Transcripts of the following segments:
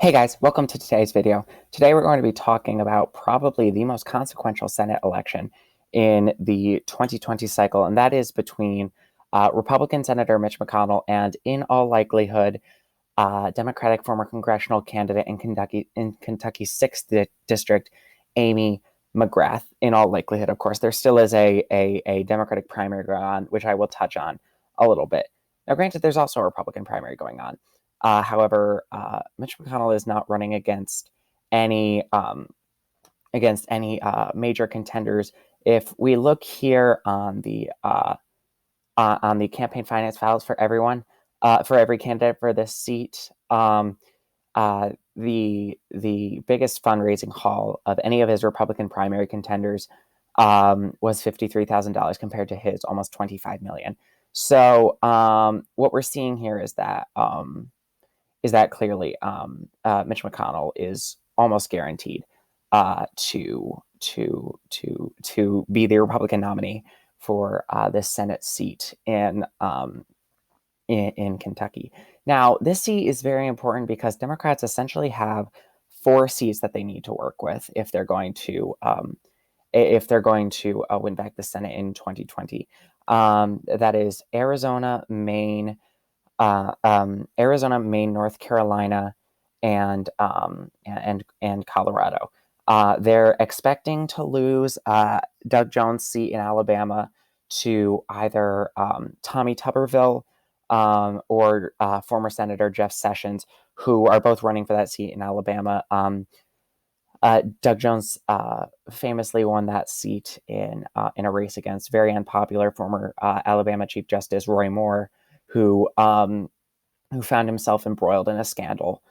Hey guys, welcome to today's video. Today we're going to be talking about probably the most consequential Senate election in the 2020 cycle, and that is between Republican Senator Mitch McConnell and, in all likelihood, Democratic former congressional candidate in Kentucky's 6th district, Amy McGrath. In all likelihood, of course, there still is a Democratic primary going on, which I will touch on a little bit. Now, granted, there's also a Republican primary going on. However, Mitch McConnell is not running against any major contenders. If we look here on the campaign finance files for everyone, for every candidate for this seat, the biggest fundraising haul of any of his Republican primary contenders was $53,000 compared to his almost $25 million. So what we're seeing here is that clearly Mitch McConnell is almost guaranteed to be the Republican nominee for this Senate seat in Kentucky. Now, this seat is very important because Democrats essentially have 4 seats that they need to work with if they're going to win back the Senate in 2020. That is Arizona, Maine, North Carolina, and Colorado. They're expecting to lose Doug Jones' seat in Alabama to either Tommy Tuberville or former Senator Jeff Sessions, who are both running for that seat in Alabama. Doug Jones famously won that seat in a race against very unpopular former Alabama Chief Justice Roy Moore, who found himself embroiled in a scandal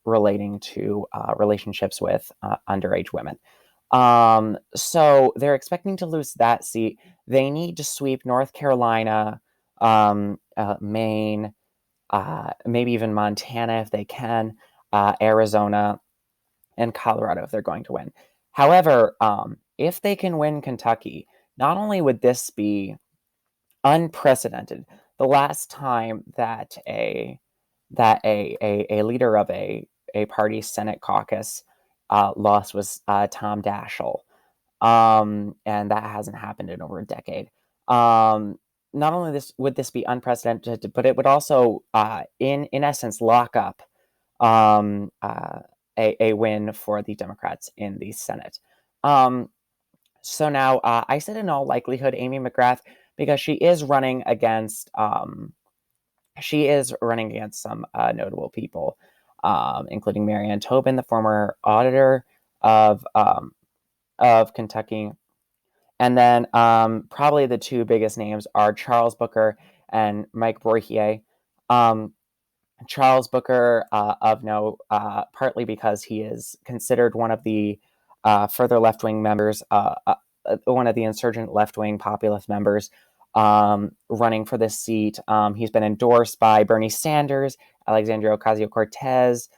relating to relationships with underage women. So they're expecting to lose that seat. They need to sweep North Carolina, Maine, maybe even Montana if they can, Arizona, and Colorado if they're going to win. However, if they can win Kentucky, not only would this be unprecedented, the last time that a leader of a party Senate caucus lost was Tom Daschle, and that hasn't happened in over a decade. Not only would this be unprecedented, but it would also, in essence, lock up a win for the Democrats in the Senate. So now I said in all likelihood Amy McGrath because she is running against some notable people, including Marianne Tobin, the former auditor of Kentucky. And then probably the 2 biggest names are Charles Booker and Mike Bourchier. Charles Booker, of note, partly because he is considered one of the further left-wing members, one of the insurgent left-wing populist members running for this seat. He's been endorsed by Bernie Sanders, Alexandria Ocasio-Cortez,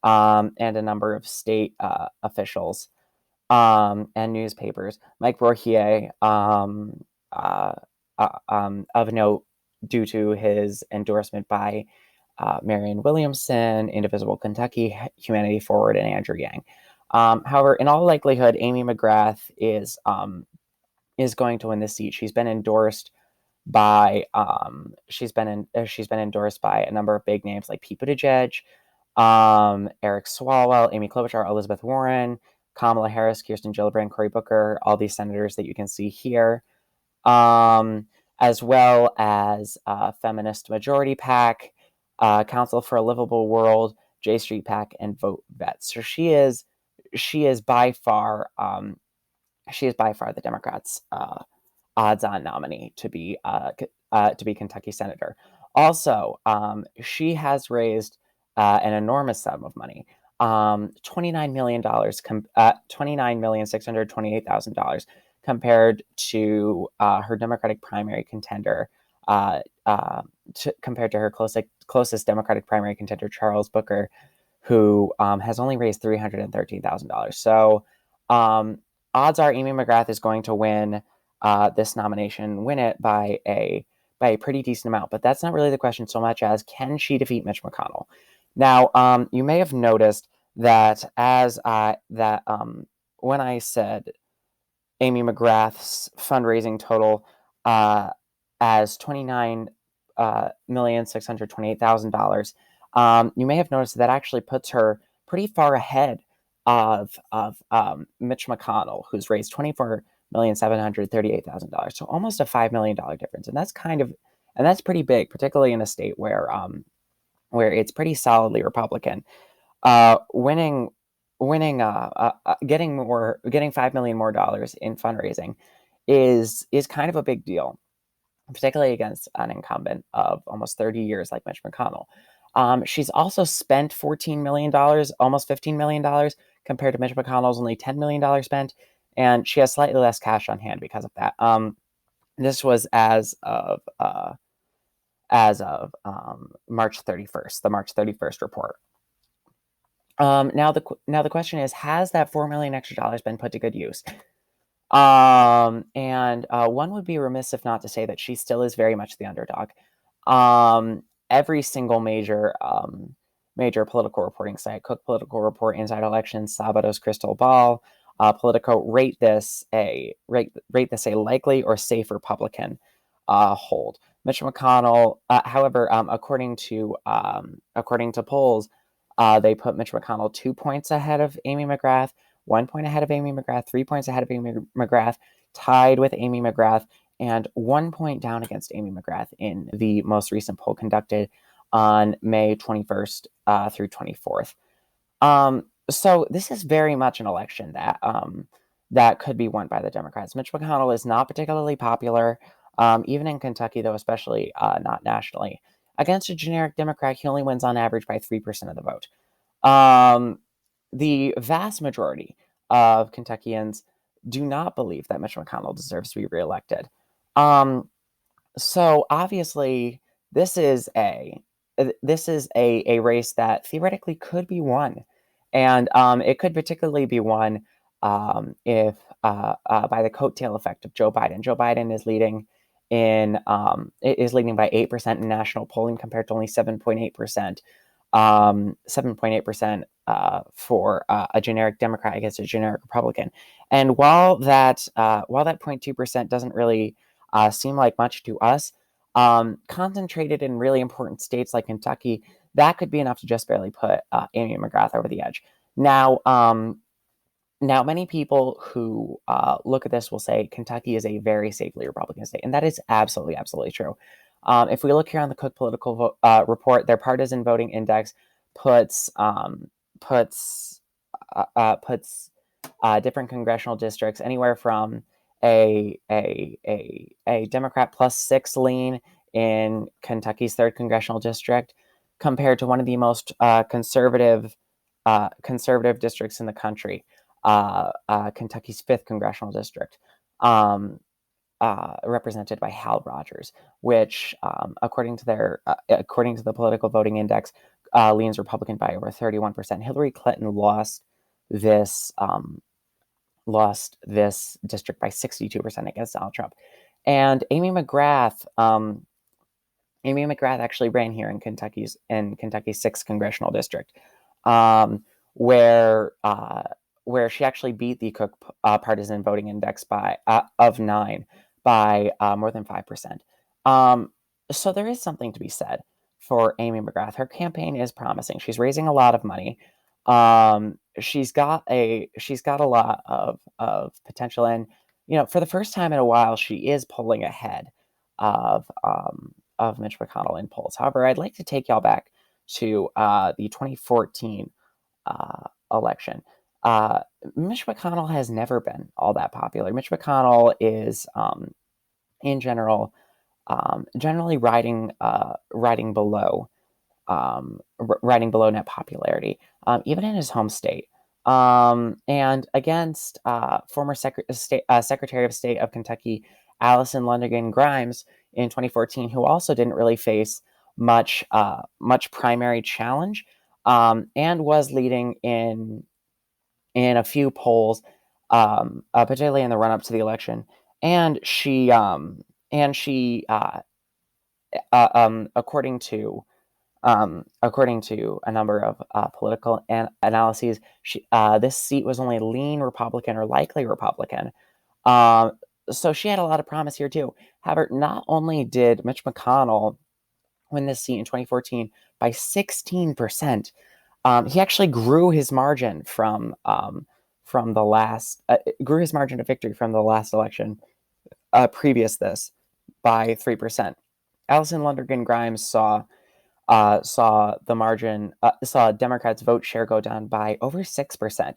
and a number of state officials and newspapers. Mike Bourchier, of note, due to his endorsement by Marianne Williamson, Indivisible Kentucky, Humanity Forward, and Andrew Yang. However, in all likelihood, Amy McGrath is going to win this seat. She's been endorsed by endorsed by a number of big names like Pete Buttigieg, Eric Swalwell, Amy Klobuchar, Elizabeth Warren, Kamala Harris, Kirsten Gillibrand, Cory Booker, all these senators that you can see here, as well as Feminist Majority PAC, Council for a Livable World, J Street PAC, and Vote Vets. So she is by far the Democrats' odds-on nominee to be Kentucky senator. Also, she has raised an enormous sum of money, $29,628,000 compared to her Democratic primary contender, compared to her closest Democratic primary contender, Charles Booker, who has only raised $313,000. So odds are Amy McGrath is going to win this nomination, win it by a pretty decent amount. But that's not really the question so much as, can she defeat Mitch McConnell? Now, you may have noticed that when I said Amy McGrath's fundraising total uh, as $29,628,000. You may have noticed that actually puts her pretty far ahead of Mitch McConnell, who's raised $24,738,000. So almost a $5 million difference, and that's pretty big, particularly in a state where it's pretty solidly Republican. Winning getting $5 million more dollars in fundraising is kind of a big deal, particularly against an incumbent of almost 30 years like Mitch McConnell. She's also spent $14 million, almost $15 million, compared to Mitch McConnell's only $10 million spent, and she has slightly less cash on hand because of that. This was as of March 31st, the March 31st report. Now the question is, has that $4 million extra dollars been put to good use? And one would be remiss if not to say that she still is very much the underdog. Every single major political reporting site, Cook Political Report, Inside Elections, Sabato's Crystal Ball, Politico, rate this a likely or safe Republican hold. Mitch McConnell, however, according to polls, they put Mitch McConnell 2 points ahead of Amy McGrath, 1 point ahead of Amy McGrath, 3 points ahead of Amy McGrath, tied with Amy McGrath, and 1 point down against Amy McGrath in the most recent poll conducted on May 21st through 24th. So this is very much an election that could be won by the Democrats. Mitch McConnell is not particularly popular, even in Kentucky, though, especially not nationally. Against a generic Democrat, he only wins on average by 3% of the vote. The vast majority of Kentuckians do not believe that Mitch McConnell deserves to be reelected. So obviously, this is a race that theoretically could be won, and it could particularly be won if by the coattail effect of Joe Biden. Joe Biden is leading by 8% in national polling compared to only 7.8%. 7.8% for a generic Democrat against a generic Republican. And while that 0.2% doesn't really seem like much to us, concentrated in really important states like Kentucky, that could be enough to just barely put Amy McGrath over the edge. Now, many people who look at this will say Kentucky is a very safely Republican state, and that is absolutely, absolutely true. If we look here on the Cook Political Report, their partisan voting index puts different congressional districts anywhere from a Democrat +6 lean in Kentucky's 3rd congressional district compared to one of the most conservative districts in the country, Kentucky's 5th congressional district, represented by Hal Rogers, which, according to the political voting index, leans Republican by over 31%. Hillary Clinton lost this district by 62% against Donald Trump, and Amy McGrath actually ran here in Kentucky's 6th congressional district, where she actually beat the Cook partisan voting index of 9 by more than 5%. So there is something to be said for Amy McGrath. Her campaign is promising. She's raising a lot of money. She's got a lot of potential, and for the first time in a while, she is pulling ahead of Mitch McConnell in polls. However, I'd like to take y'all back to the 2014 election. Mitch McConnell has never been all that popular. Mitch McConnell is, in general, generally riding below net popularity, even in his home state. And against former Secretary of State of Kentucky, Allison Lundigan Grimes, in 2014, who also didn't really face much primary challenge, and was leading in a few polls, particularly in the run-up to the election. And she according to According to a number of political analyses, this seat was only lean Republican or likely Republican. Um, so she had a lot of promise here too. However, not only did Mitch McConnell win this seat in 2014 by 16%, he actually grew his margin from the last grew his margin of victory from the last election previous this by 3%. Allison Lundergan Grimes saw the margin saw Democrats' vote share go down by over 6%.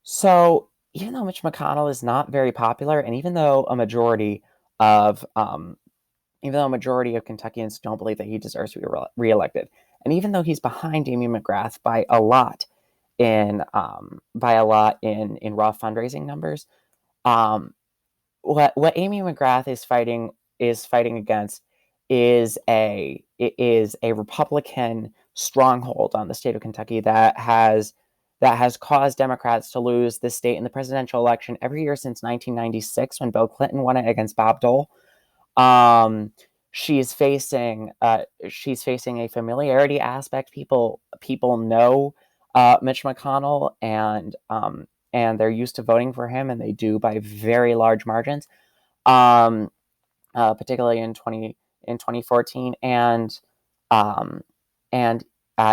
So even though Mitch McConnell is not very popular, and of even though a majority of Kentuckians don't believe that he deserves to be reelected, and even though he's behind Amy McGrath by a lot in raw fundraising numbers, um, what Amy McGrath is fighting against is a Republican stronghold on the state of Kentucky that has caused Democrats to lose this state in the presidential election every year since 1996 when Bill Clinton won it against Bob Dole. Um, she's facing a familiarity aspect. People know Mitch McConnell, and they're used to voting for him, and they do by very large margins. Um, Particularly in 2014, um, and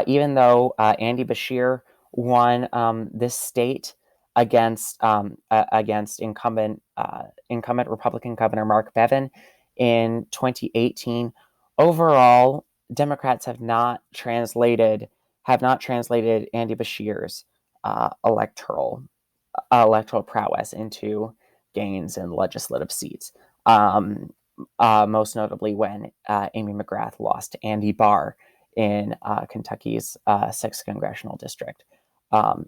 even though Andy Bashir won this state against incumbent Republican Governor Mark Bevin in 2018, overall Democrats have not translated Andy Bashir's electoral prowess into gains in legislative seats. Um, Most notably when Amy McGrath lost to Andy Barr in Kentucky's 6th congressional district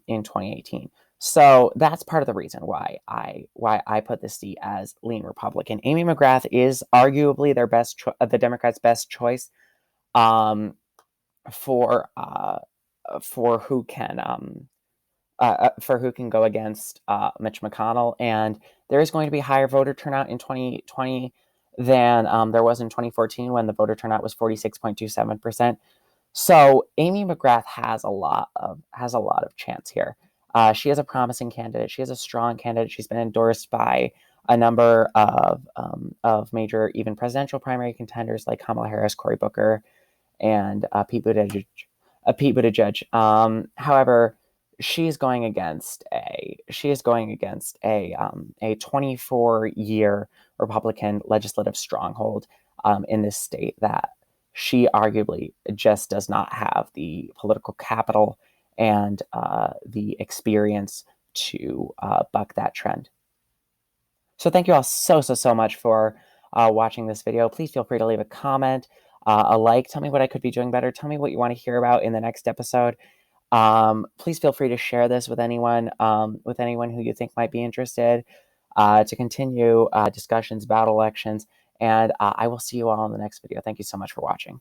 in 2018. So that's part of the reason why I put this seat as lean Republican. Amy McGrath is arguably the Democrats' best choice um, for for who can go against Mitch McConnell. And there is going to be higher voter turnout in 2020 than there was in 2014 when the voter turnout was 46.27%. So Amy McGrath has a lot of chance here. She is a promising candidate. She is a strong candidate. She's been endorsed by a number of major, even presidential primary contenders like Kamala Harris, Cory Booker, and Pete Buttigieg. However, she is going against a 24-year Republican legislative stronghold in this state that she arguably just does not have the political capital and the experience to buck that trend. So thank you all so much for watching this video. Please feel free to leave a comment, a like. Tell me what I could be doing better. Tell me what you want to hear about in the next episode. Please feel free to share this with anyone who you think might be interested to continue discussions about elections. And I will see you all in the next video. Thank you so much for watching.